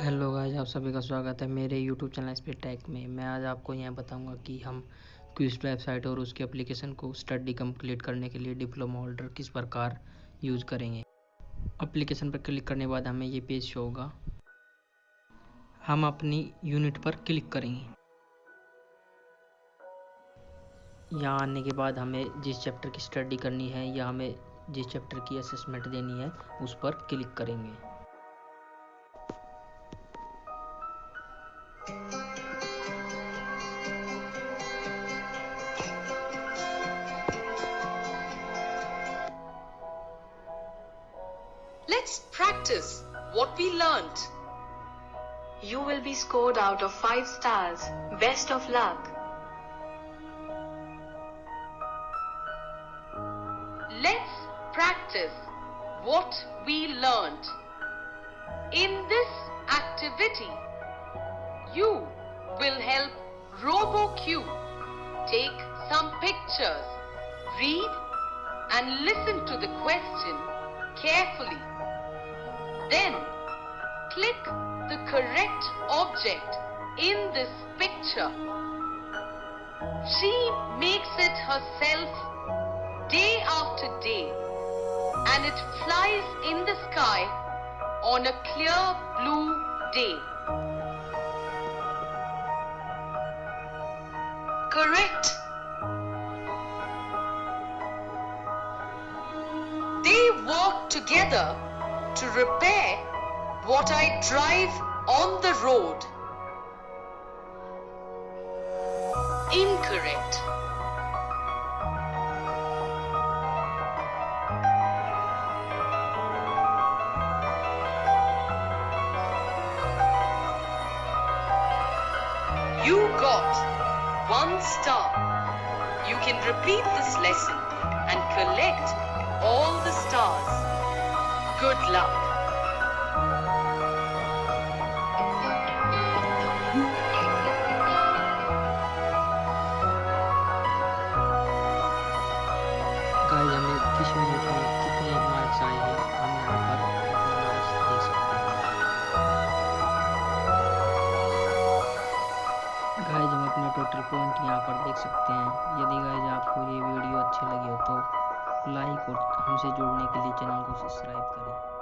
Hello guys, आप सभी का स्वागत है मेरे यूट्यूब चैनल S.P.Tech में। मैं आज आपको यह बताऊंगा कि हम क्विस्ट वेबसाइट और उसके एप्लीकेशन को स्टडी कंप्लीट करने के लिए डिप्लोमा होल्डर किस प्रकार यूज करेंगे। एप्लीकेशन पर क्लिक करने के बाद हमें ये पेज शो होगा। हम अपनी यूनिट पर क्लिक करेंगे। यहाँ आने के बाद हमें जिस चैप्टर की स्टडी करनी है या हमें जिस चैप्टर की असेसमेंट देनी है उस पर क्लिक करेंगे। Let's practice what we learnt. You will be scored out of 5 stars. Best of luck. Let's practice what we learnt. In this activity, you will help RoboQ take some pictures, read and listen to the question carefully. Then click the correct object in this picture. She makes it herself day after day, and it flies in the sky on a clear blue day. Correct. They work together to repair what I drive on the road. Incorrect. You got 1 star. You can repeat this lesson and collect all the stars. Good luck. Guys, हमें किस unit में कितने marks आए हैं हम यहाँ पर अपना मार्क्स देख सकते हैं। गाइस, हम अपने टोटल पॉइंट यहाँ पर देख सकते हैं। यदि गाइस आपको ये वीडियो अच्छी लगी हो तो लाइक और हमसे जुड़ने के लिए चैनल को सब्सक्राइब करें।